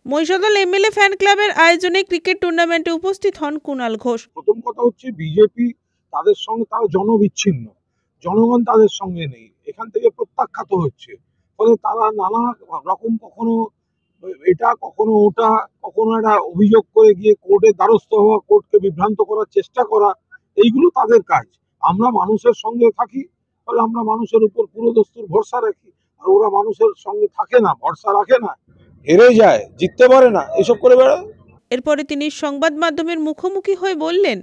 Mahishadal MLA fan ক্লাবের আয়োজনে cricket টুর্নামেন্টে উপস্থিত হন কুণাল ঘোষ। প্রথম কথা হচ্ছে বিজেপি তাদের সঙ্গে তারা জনবিচ্ছিন্ন, জনগণ তাদের সঙ্গে নেই, এখান থেকে প্রত্যাখ্যাত হচ্ছে। ফলে তারা নানা রকম কখনো এটা কখনো ওটা, কখনো একটা অভিযোগ করে গিয়ে কোর্টের দ্বারস্থ হওয়া, কোর্টকে বিভ্রান্ত করার চেষ্টা করা, এইগুলো তাদের কাজ। আমরা মানুষের সঙ্গে থাকি, ফলে আমরা মানুষের উপর পুরোদস্তুর ভরসা রাখি, আর ওরা মানুষের সঙ্গে থাকে না, ভরসা রাখে না, হেরে যায়, জিততে পারে না, এসব করে বেড়ায়। এরপরে তিনি সংবাদ মাধ্যমের মুখোমুখি হয়ে বললেন,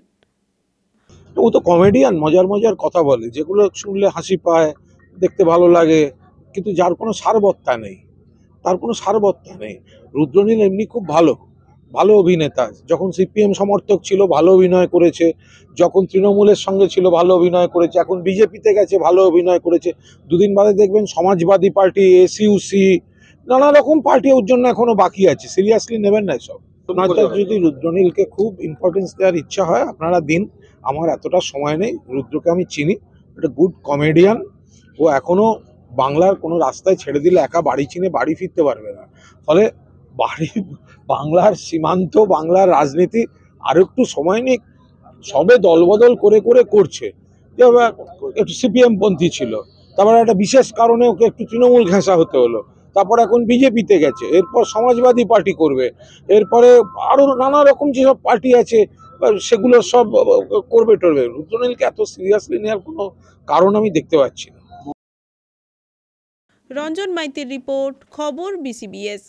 ও তো কমেডিয়ান, মজার মজার কথা বলে, যেগুলো শুনলে হাসি পায়, দেখতে ভালো লাগে, কিন্তু যার কোনো সারবত্তা নেই, তার কোনো সারবত্তা নেই। রুদ্রনীল এমনি খুব ভালো ভালো অভিনেতা, যখন সিপিএম সমর্থক ছিল ভালো অভিনয় করেছে, যখন তৃণমূলের সঙ্গে ছিল ভালো অভিনয় করেছে, এখন বিজেপিতে গেছে ভালো অভিনয় করেছে, দুদিন বাদে দেখবেন সমাজবাদী পার্টি, এসইউসি, নানা রকম পার্টি ওর জন্য এখনো বাকি আছে। সিরিয়াসলি নেবেন না এসব। যদি রুদ্রনীলকে খুব ইম্পর্টেন্স দেওয়ার ইচ্ছা হয় আপনারা দিন, আমার এতটা সময় নেই। রুদ্রকে আমি চিনি, একটা গুড কমেডিয়ান। ও এখনো বাংলার কোনো রাস্তায় ছেড়ে দিলে একা বাড়ি চিনে বাড়ি ফিরতে পারবে না। ফলে বাংলার সীমান্ত, বাংলার রাজনীতি আর একটু সময় নিক। সবে দলবদল করে করে করছে, একটু সিপিএম পন্থী ছিল, তারপরে একটা বিশেষ কারণে ওকে একটু তৃণমূল ঘেঁষা হতে হলো, তারপর এখন বিজেপিতে গেছে, এরপর সমাজবাদী পার্টি করবে, এরপরে আরো নানা রকম যেসব পার্টি আছে সেগুলো সব করবে টরবে। রুদ্রনীলকে এত সিরিয়াসলি নেওয়ার কোনো কারণ আমি দেখতে পাচ্ছি না। রঞ্জন মাইতির রিপোর্ট, খবর বিসিবিএস।